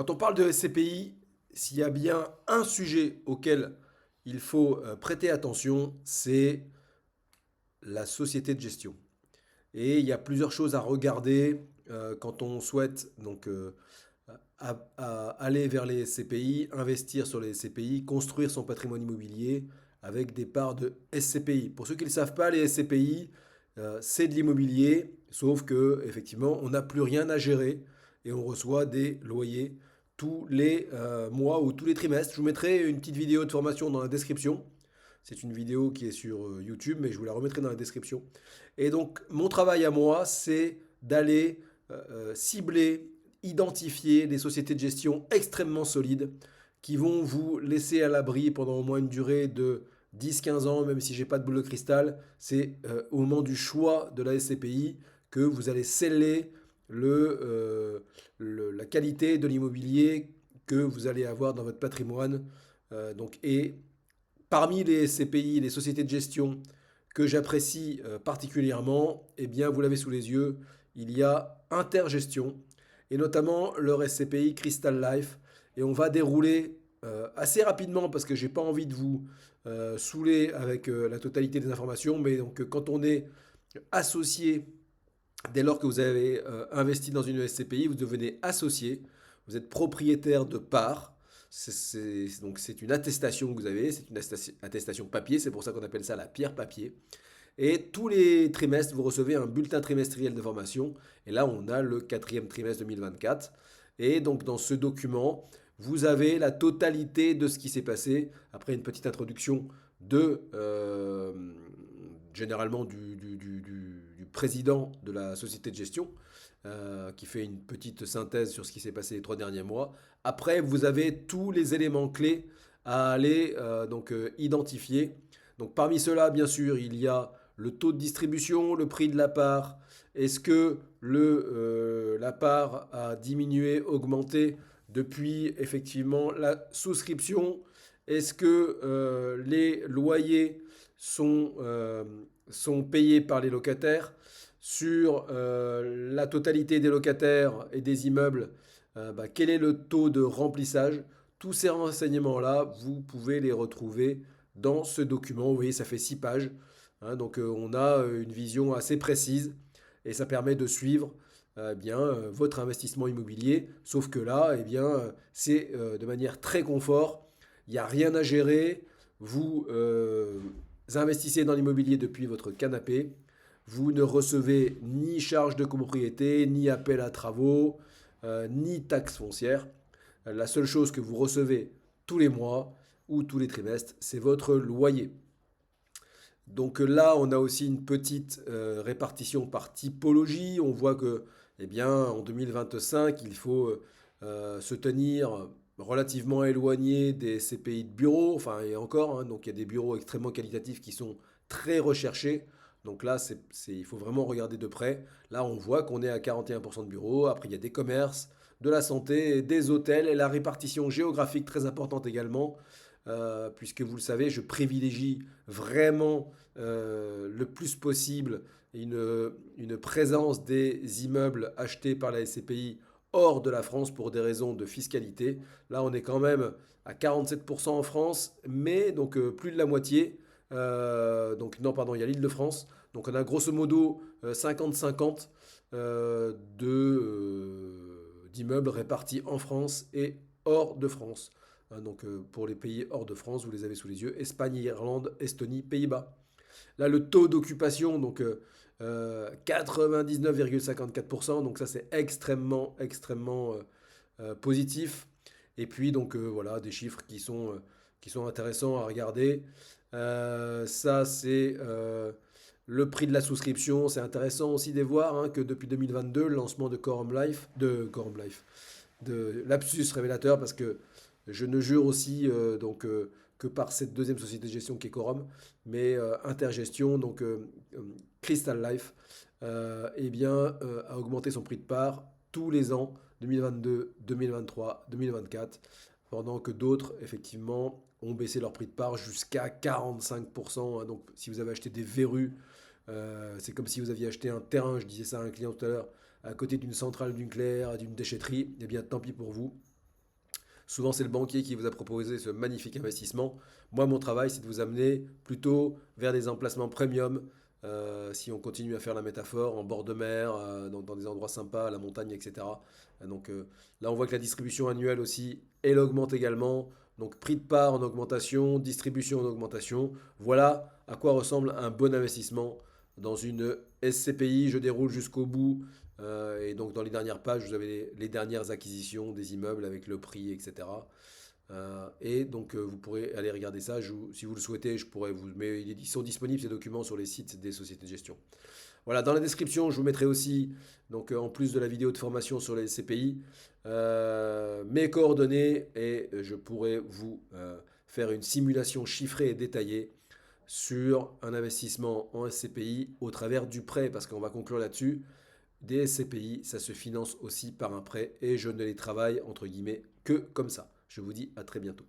Quand on parle de SCPI, s'il y a bien un sujet auquel il faut prêter attention, c'est la société de gestion. Et il y a plusieurs choses à regarder quand on souhaite aller vers les SCPI, investir sur les SCPI, construire son patrimoine immobilier avec des parts de SCPI. Pour ceux qui ne le savent pas, les SCPI, c'est de l'immobilier, sauf que effectivement, on n'a plus rien à gérer et on reçoit des loyers tous les mois ou tous les trimestres. Je vous mettrai une petite vidéo de formation dans la description. C'est une vidéo qui est sur YouTube, mais je vous la remettrai dans la description. Et donc, mon travail à moi, c'est d'aller cibler, identifier des sociétés de gestion extrêmement solides qui vont vous laisser à l'abri pendant au moins une durée de 10-15 ans, même si j'ai pas de boule de cristal. C'est au moment du choix de la SCPI que vous allez sceller la qualité de l'immobilier que vous allez avoir dans votre patrimoine. Et parmi les SCPI, les sociétés de gestion que j'apprécie particulièrement, eh bien, vous l'avez sous les yeux, il y a Intergestion et notamment leur SCPI Crystal Life. Et on va dérouler assez rapidement parce que j'ai pas envie de vous saouler avec la totalité des informations. Mais donc, quand on est associé, dès lors que vous avez investi dans une SCPI, vous devenez associé, vous êtes propriétaire de parts. Donc c'est une attestation que vous avez, c'est une attestation papier, c'est pour ça qu'on appelle ça la pierre papier. Et tous les trimestres, vous recevez un bulletin trimestriel de formation. Et là, on a le quatrième trimestre 2024. Et donc, dans ce document, vous avez la totalité de ce qui s'est passé, après une petite introduction de, généralement, du président de la société de gestion, qui fait une petite synthèse sur ce qui s'est passé les 3 derniers mois. Après, vous avez tous les éléments clés à aller identifier. Donc, parmi ceux-là, bien sûr, il y a le taux de distribution, le prix de la part. Est-ce que la part a diminué, augmenté depuis effectivement la souscription? Est-ce que les loyers sont payés par les locataires? Sur la totalité des locataires et des immeubles, quel est le taux de remplissage? Tous ces renseignements-là, vous pouvez les retrouver dans ce document. Vous voyez, ça fait 6 pages. Hein, donc on a une vision assez précise et ça permet de suivre votre investissement immobilier. Sauf que là, c'est de manière très confort. Il n'y a rien à gérer. Vous investissez dans l'immobilier depuis votre canapé. Vous ne recevez ni charge de copropriété, ni appel à travaux, ni taxe foncière. La seule chose que vous recevez tous les mois ou tous les trimestres, c'est votre loyer. Donc là, on a aussi une petite répartition par typologie. On voit que, en 2025, il faut se tenir relativement éloigné des CPI de bureaux. Enfin, et encore, hein, donc il y a des bureaux extrêmement qualitatifs qui sont très recherchés. Donc là, il faut vraiment regarder de près. Là, on voit qu'on est à 41% de bureaux. Après, il y a des commerces, de la santé, des hôtels et la répartition géographique très importante également. Puisque vous le savez, je privilégie vraiment le plus possible une présence des immeubles achetés par la SCPI hors de la France pour des raisons de fiscalité. Là, on est quand même à 47% en France, mais donc plus de la moitié. Donc non, pardon, il y a l'Île-de-France. Donc on a grosso modo 50-50 d'immeubles répartis en France et hors de France. Hein, donc pour les pays hors de France, vous les avez sous les yeux, Espagne, Irlande, Estonie, Pays-Bas. Là, le taux d'occupation, donc 99,54%, donc ça c'est extrêmement positif. Et puis donc voilà, des chiffres qui sont intéressants à regarder. Ça c'est le prix de la souscription. C'est intéressant aussi de voir hein, que depuis 2022, le lancement de Lapsus Révélateur, parce que je ne jure aussi que par cette deuxième société de gestion qui est Quorum, mais Intergestion, donc Crystal Life, a augmenté son prix de part tous les ans, 2022, 2023, 2024, pendant que d'autres, effectivement, ont baissé leur prix de part jusqu'à 45%. Hein. Donc si vous avez acheté des verrues, c'est comme si vous aviez acheté un terrain, je disais ça à un client tout à l'heure, à côté d'une centrale nucléaire, d'une déchetterie, eh bien tant pis pour vous. Souvent, c'est le banquier qui vous a proposé ce magnifique investissement. Moi, mon travail, c'est de vous amener plutôt vers des emplacements premium. Si on continue à faire la métaphore, en bord de mer, dans des endroits sympas, à la montagne, etc. Là, on voit que la distribution annuelle aussi, elle augmente également. Donc prix de part en augmentation, distribution en augmentation. Voilà à quoi ressemble un bon investissement dans une SCPI. Je déroule jusqu'au bout. Et donc dans les dernières pages, vous avez les dernières acquisitions des immeubles avec le prix, etc. Vous pourrez aller regarder ça. Si vous le souhaitez, je pourrais vous. Mais ils sont disponibles ces documents sur les sites des sociétés de gestion. Voilà, dans la description, je vous mettrai aussi, donc en plus de la vidéo de formation sur les CPI, mes coordonnées et je pourrai vous faire une simulation chiffrée et détaillée sur un investissement en SCPI au travers du prêt, parce qu'on va conclure là-dessus. Des SCPI, ça se finance aussi par un prêt et je ne les travaille entre guillemets que comme ça. Je vous dis à très bientôt.